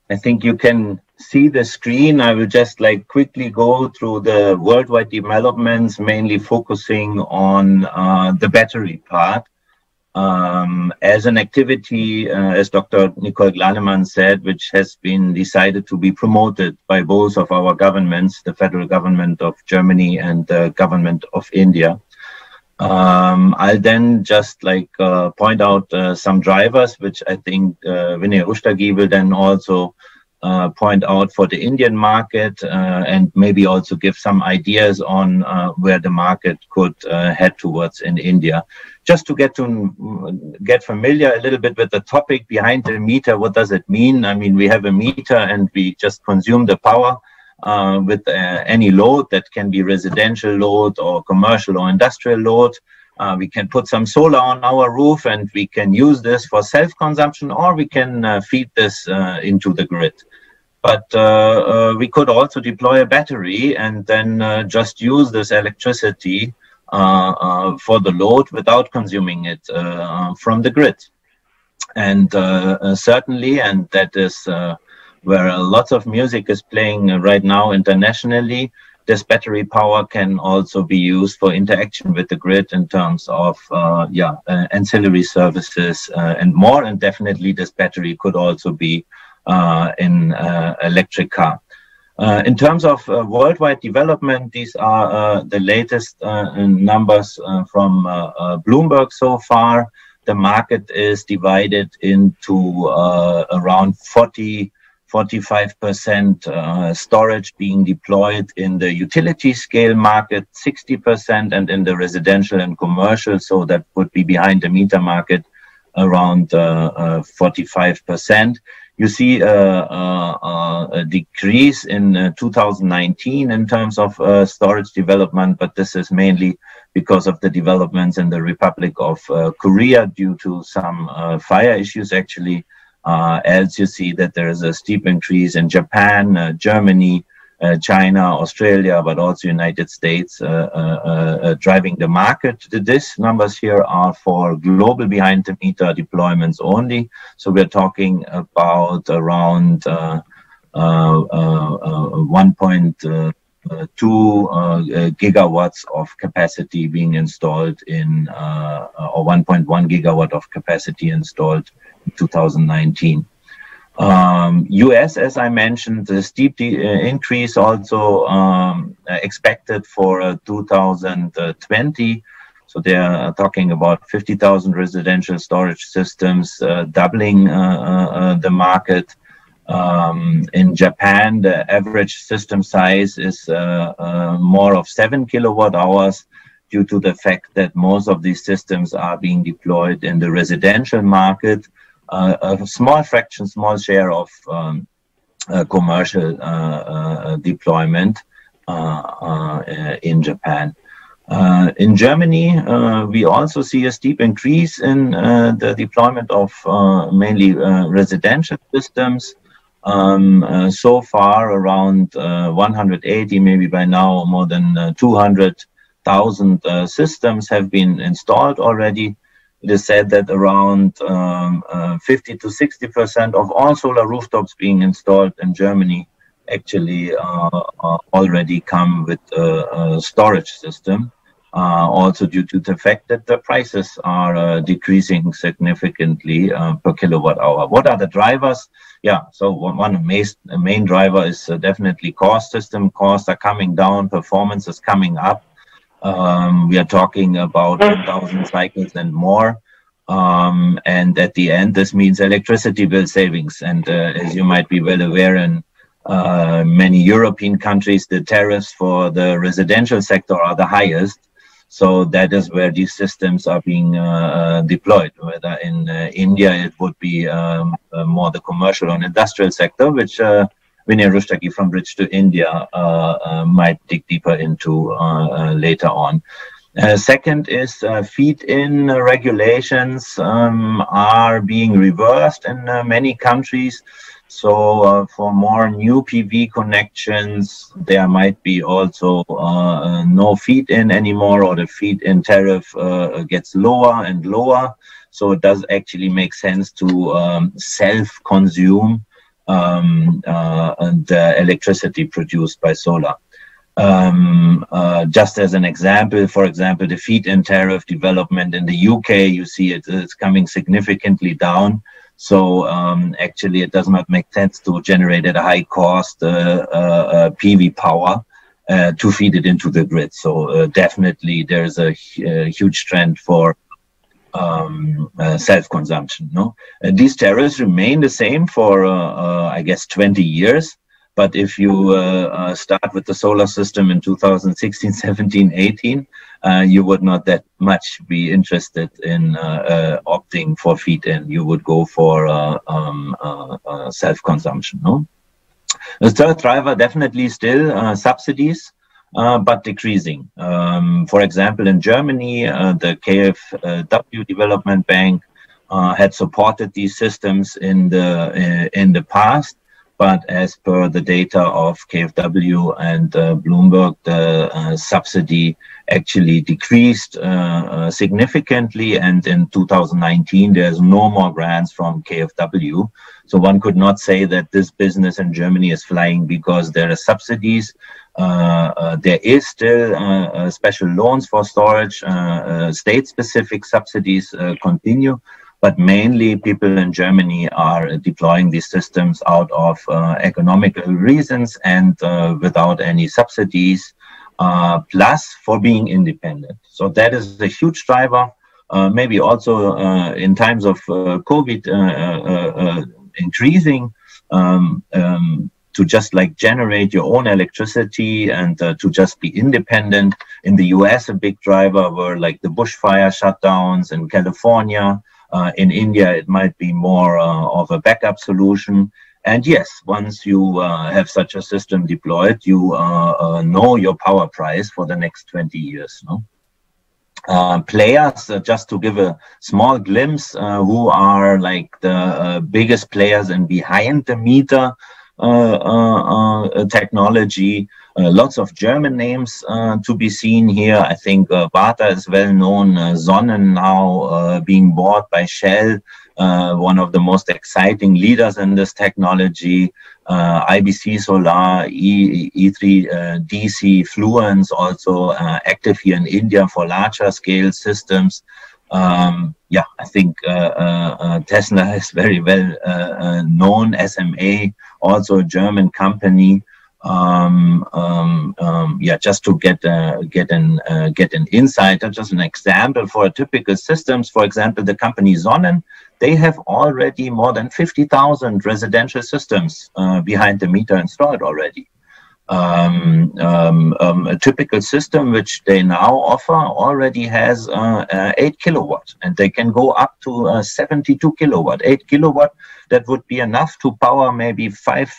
I think you can see the screen. I will just like quickly go through the worldwide developments, mainly focusing on the battery part. As an activity, as Dr. Nicole Glanemann said, which has been decided to be promoted by both of our governments, the federal government of Germany and the government of India. I'll then just like point out some drivers, which I think Vinay Rushtagi will then also point out for the Indian market, and maybe also give some ideas on where the market could head towards in India. Just to get familiar a little bit with the topic behind the meter, what does it mean? I mean, we have a meter and we just consume the power with any load that can be residential load or commercial or industrial load. We can put some solar on our roof and we can use this for self-consumption, or we can feed this into the grid. But we could also deploy a battery and then just use this electricity for the load without consuming it from the grid. And certainly, and that is where lots of music is playing right now internationally, this battery power can also be used for interaction with the grid in terms of ancillary services and more. And definitely this battery could also be in electric car. In terms of worldwide development, these are the latest numbers from Bloomberg so far. The market is divided into around 45% storage being deployed in the utility scale market, 60%, and in the residential and commercial, so that would be behind the meter market, around 45%. You see a decrease in 2019 in terms of storage development, but this is mainly because of the developments in the Republic of Korea due to some fire issues, actually. As you see that there is a steep increase in Japan, Germany, China, Australia, but also United States driving the market. These numbers here are for global behind the meter deployments only. So we're talking about around 1.2 gigawatts of capacity being installed in, or 1.1 gigawatt of capacity installed in 2019. US, as I mentioned, the steep increase also expected for 2020. So they are talking about 50,000 residential storage systems, doubling the market. In Japan, the average system size is more of 7 kilowatt hours due to the fact that most of these systems are being deployed in the residential market. A small fraction, small share of commercial deployment in Japan. In Germany, we also see a steep increase in the deployment of mainly residential systems. So far, around 180, maybe by now more than 200,000 systems have been installed already. It is said that around 50 to 60% of all solar rooftops being installed in Germany actually already come with a storage system, also due to the fact that the prices are decreasing significantly per kilowatt hour. What are the drivers? Yeah, so one main driver is definitely cost. System costs are coming down, performance is coming up. We are talking about 1,000 cycles and more. And at the end, this means electricity bill savings. And as you might be well aware, in many European countries, the tariffs for the residential sector are the highest. So that is where these systems are being deployed. Whether in India, it would be more the commercial and industrial sector, which Vinay Rushtagi from Bridge to India might dig deeper into later on. Second is feed-in regulations are being reversed in many countries. So for more new PV connections, there might be also no feed-in anymore, or the feed-in tariff gets lower and lower. So it does actually make sense to self-consume the electricity produced by solar. Just as an example, for example, the feed-in tariff development in the UK, you see it's coming significantly down. So actually, it does not make sense to generate at a high cost PV power to feed it into the grid. So definitely, there's a huge trend for self-consumption. No, these tariffs remain the same for I guess 20 years. But if you start with the solar system in 2016, 17, 18, you would not that much be interested in opting for feed-in. You would go for self-consumption. No? The third driver definitely still subsidies, but decreasing. For example, in Germany, the KfW Development Bank had supported these systems in the past. But as per the data of KfW and Bloomberg, the subsidy actually decreased significantly. And in 2019, there's no more grants from KfW. So one could not say that this business in Germany is flying because there are subsidies. There is still special loans for storage. State-specific subsidies continue. But mainly people in Germany are deploying these systems out of economical reasons and without any subsidies, plus for being independent. So that is a huge driver. Maybe also in times of COVID increasing to just like generate your own electricity and to just be independent. In the US, a big driver were like the bushfire shutdowns in California. In India, it might be more of a backup solution. And yes, once you have such a system deployed, you know your power price for the next 20 years. No? Players, just to give a small glimpse, who are like the biggest players in behind the meter technology. Lots of German names to be seen here. I think Varta is well known. Sonnen now being bought by Shell, one of the most exciting leaders in this technology. IBC Solar, E3 DC, Fluence also active here in India for larger scale systems. Yeah, I think Tesla is very well known. SMA, also a German company. Yeah, just to get an insight, just an example for a typical systems. For example, the company Sonnen, they have already more than 50,000 residential systems behind the meter installed already. A typical system which they now offer already has 8 kilowatt, and they can go up to 72 kilowatt. 8 kilowatt, that would be enough to power maybe 5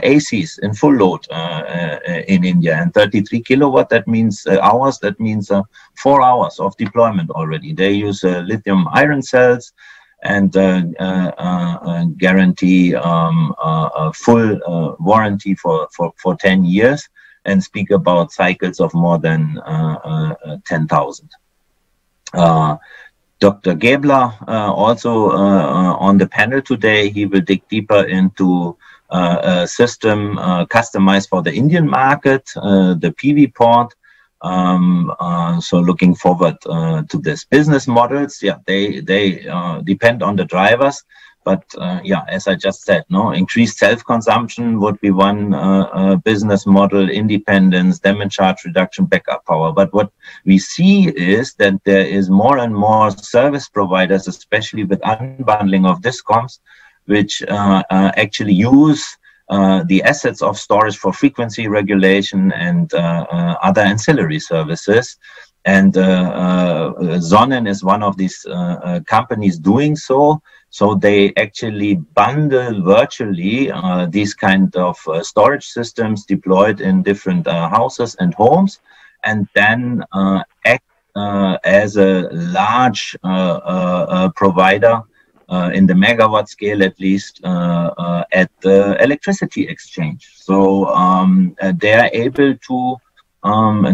ACs in full load in India. And 33 kilowatt, that means hours, that means 4 hours of deployment already. They use lithium iron cells and guarantee a full warranty for 10 years and speak about cycles of more than 10,000. Dr. Gabler also on the panel today, he will dig deeper into a system customized for the Indian market, the PV port. So looking forward to this. Business models, yeah, they depend on the drivers, but yeah, as I just said, no, increased self-consumption would be one business model, independence, demand charge reduction, backup power. But what we see is that there is more and more service providers, especially with unbundling of discoms, which actually use the assets of storage for frequency regulation and other ancillary services. And Sonnen is one of these companies doing so. So they actually bundle virtually these kind of storage systems deployed in different houses and homes, and then act as a large provider in the megawatt scale, at least, at the electricity exchange. So they are able to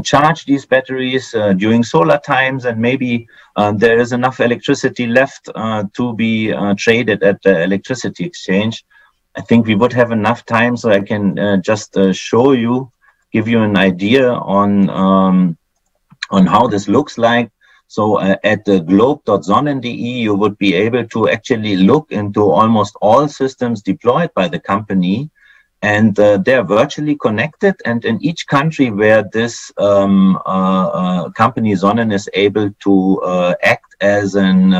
charge these batteries during solar times, and maybe there is enough electricity left to be traded at the electricity exchange. I think we would have enough time, so I can just show you, give you an idea on how this looks like. So at the globe.sonnen.de, you would be able to actually look into almost all systems deployed by the company, and they're virtually connected. And in each country where this company Sonnen is able to act as an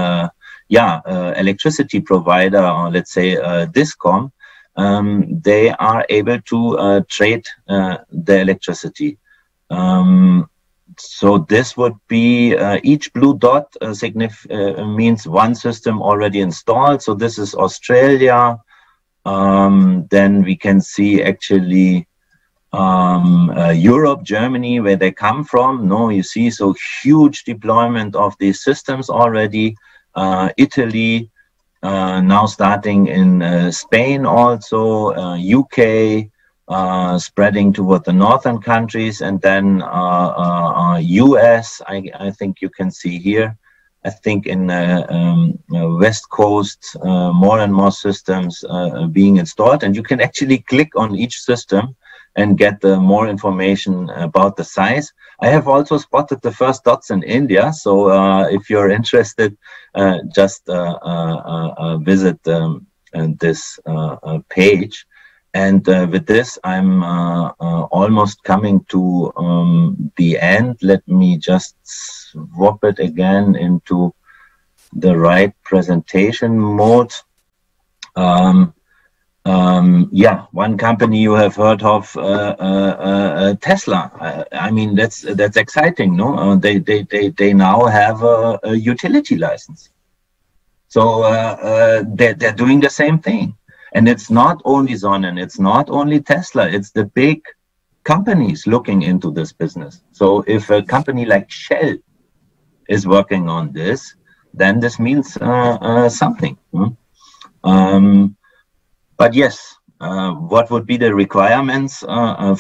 electricity provider, or let's say discom, they are able to trade the electricity. So this would be each blue dot means one system already installed. So this is Australia. Then we can see actually Europe, Germany, where they come from. No, you see, so huge deployment of these systems already. Italy, now starting in Spain also, UK, spreading toward the northern countries, and then US, I think you can see here. I think in West Coast, more and more systems being installed, and you can actually click on each system and get more information about the size. I have also spotted the first dots in India, so if you're interested, just visit this page. And with this, I'm almost coming to the end. Let me just swap it again into the right presentation mode. One company you have heard of, Tesla. I mean, that's exciting, no? They now have a utility license, so they're doing the same thing. And it's not only Sonnen, it's not only Tesla, it's the big companies looking into this business. So if a company like Shell is working on this, then this means something. But yes, what would be the requirements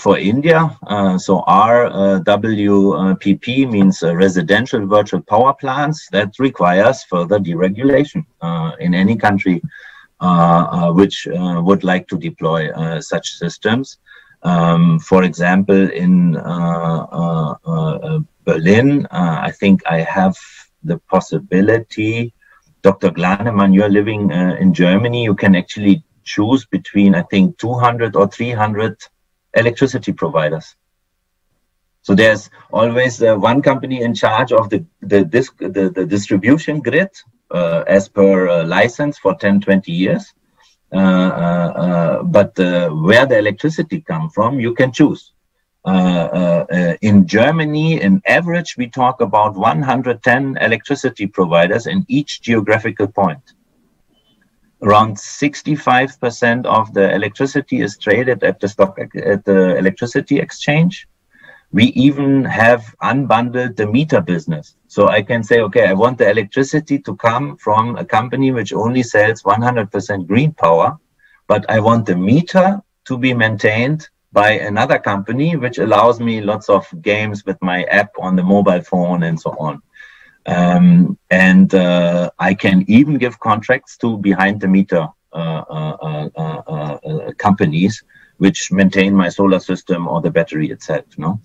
for India? So RWPP means residential virtual power plants. That requires further deregulation in any country which would like to deploy such systems. For example, in Berlin, I think I have the possibility, Dr. Glanemann, you're living in Germany, you can actually choose between, I think, 200 or 300 electricity providers. So there's always one company in charge of the distribution grid, as per license for 10-20 years, but where the electricity comes from, you can choose. In Germany, in average, we talk about 110 electricity providers in each geographical point. Around 65% of the electricity is traded at the electricity exchange. We even have unbundled the meter business. So I can say, okay, I want the electricity to come from a company which only sells 100% green power, but I want the meter to be maintained by another company, which allows me lots of games with my app on the mobile phone and so on. I can even give contracts to behind the meter companies which maintain my solar system or the battery itself. No.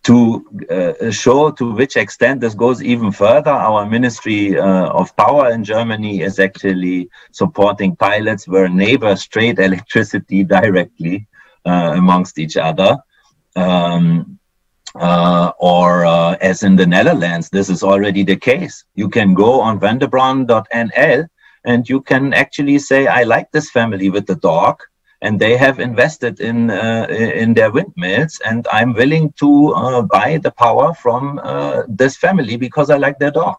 To show to which extent this goes even further, our Ministry of Power in Germany is actually supporting pilots where neighbors trade electricity directly amongst each other. As in the Netherlands, this is already the case. You can go on Vendebrand.nl and you can actually say, I like this family with the dog, and they have invested in their windmills, and I'm willing to buy the power from this family because I like their dog.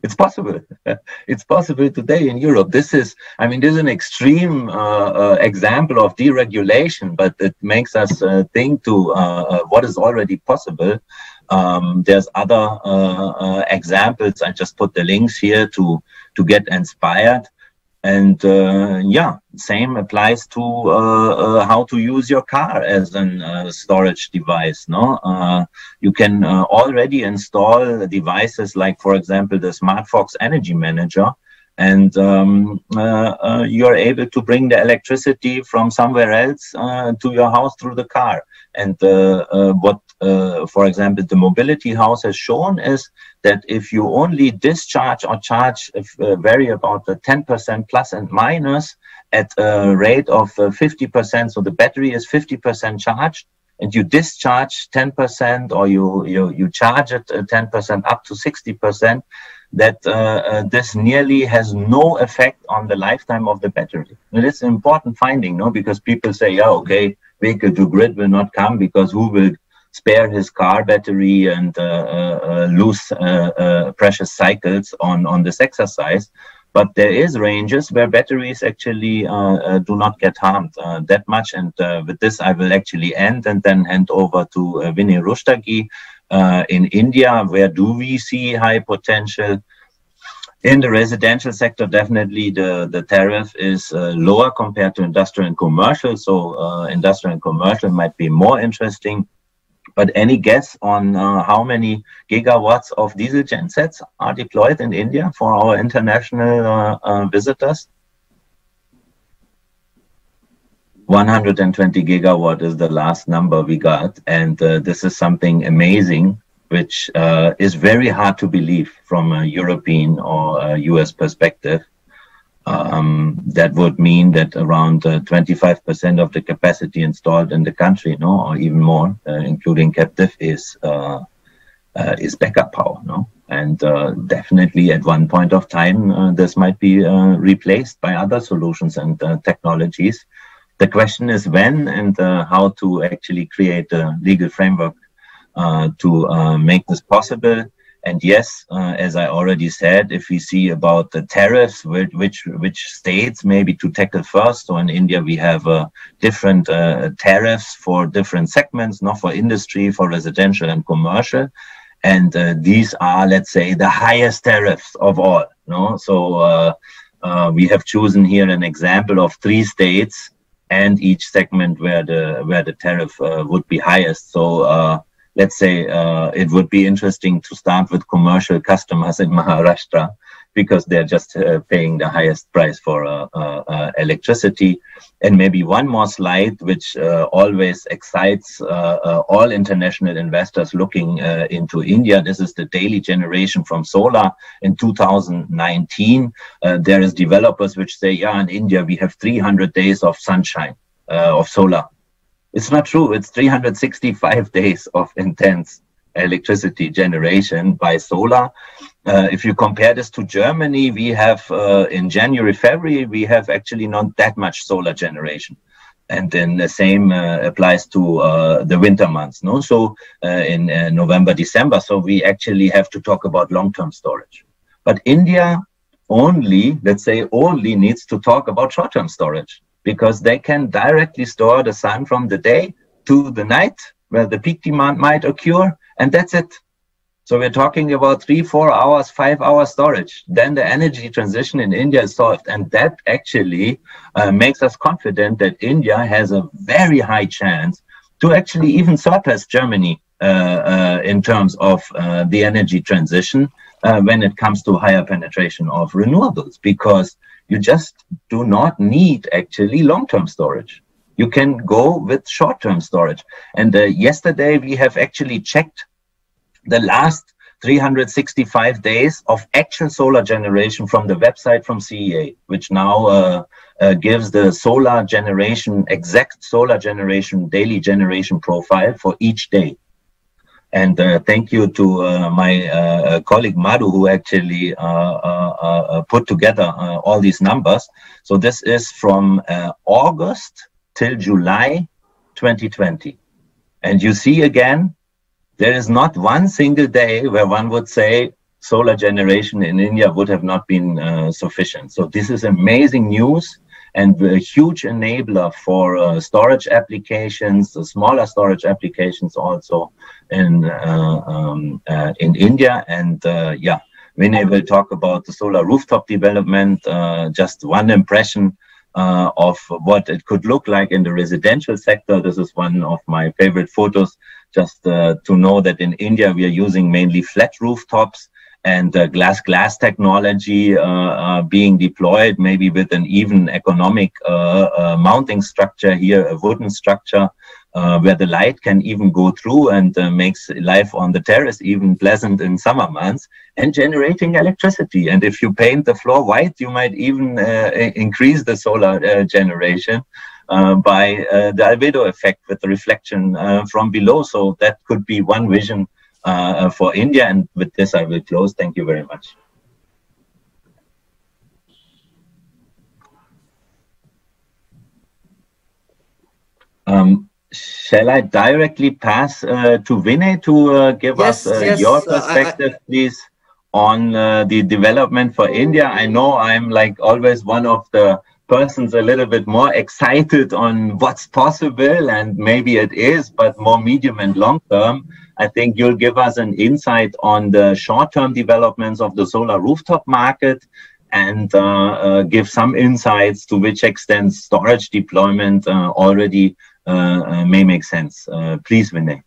It's possible. It's possible today in Europe. This is an extreme example of deregulation, but it makes us think to what is already possible. There's other examples. I just put the links here to get inspired. And same applies to how to use your car as a storage device. No, you can already install devices like, for example, the SmartFox Energy Manager, and you're able to bring the electricity from somewhere else to your house through the car. And what, for example, the mobility house has shown is that if you only discharge or charge, vary about 10% plus and minus at a rate of 50%, so the battery is 50% charged, and you discharge 10% or you charge it 10% up to 60%, that this nearly has no effect on the lifetime of the battery. And it's an important finding, no? Because people say, yeah, okay, vehicle to grid will not come because who will spare his car battery and lose precious cycles on this exercise. But there is ranges where batteries actually do not get harmed that much. And with this, I will actually end and then hand over to Vinay Rushtagi. In India, where do we see high potential? In the residential sector, definitely the tariff is lower compared to industrial and commercial. So industrial and commercial might be more interesting. But any guess on how many gigawatts of diesel gensets are deployed in India for our international visitors? 120 gigawatt is the last number we got. And this is something amazing, which is very hard to believe from a European or a US perspective. That would mean that around 25% of the capacity installed in the country, no, or even more, including captive, is backup power, no, and definitely at one point of time this might be replaced by other solutions and technologies. The question is when and how to actually create a legal framework to make this possible. And yes, as I already said, if we see about the tariffs, which states maybe to tackle first. So in India, we have different tariffs for different segments, not for industry, for residential and commercial. And these are, let's say, the highest tariffs of all. No? So we have chosen here an example of 3 states and each segment where the tariff would be highest. So let's say it would be interesting to start with commercial customers in Maharashtra because they're just paying the highest price for electricity. And maybe one more slide, which always excites all international investors looking into India. This is the daily generation from solar in 2019. There is developers which say, yeah, in India, we have 300 days of sunshine of solar. It's not true. It's 365 days of intense electricity generation by solar. If you compare this to Germany, we have in January, February, we have actually not that much solar generation. And then the same applies to the winter months, no? So in November, December. So we actually have to talk about long-term storage. But India only, let's say, only needs to talk about short-term storage, because they can directly store the sun from the day to the night where the peak demand might occur, and that's it. So we're talking about 3, 4 hours, 5-hour storage. Then the energy transition in India is solved. And that actually makes us confident that India has a very high chance to actually even surpass Germany in terms of the energy transition when it comes to higher penetration of renewables, because you just do not need actually long-term storage. You can go with short-term storage. And yesterday we have actually checked the last 365 days of actual solar generation from the website from CEA, which now gives the solar generation, exact solar generation, daily generation profile for each day. And thank you to my colleague Madhu, who actually put together all these numbers. So this is from August till July 2020. And you see again, there is not one single day where one would say solar generation in India would have not been sufficient. So this is amazing news and a huge enabler for storage applications, smaller storage applications also in India. And yeah, Vinay will talk about the solar rooftop development. Just one impression of what it could look like in the residential sector. This is one of my favorite photos, just to know that in India we are using mainly flat rooftops. and glass technology being deployed, maybe with an even economic mounting structure here, a wooden structure, where the light can even go through and makes life on the terrace even pleasant in summer months, and generating electricity. And if you paint the floor white, you might even increase the solar generation by the albedo effect with the reflection from below. So that could be one vision for India. And with this, I will close. Thank you very much. Shall I directly pass to Vinay to give us your perspective, please, on the development for India? I know I'm like always one of the persons a little bit more excited on what's possible, and maybe it is, but more medium and long term. I think you'll give us an insight on the short-term developments of the solar rooftop market, and give some insights to which extent storage deployment already may make sense. Please, Vinay.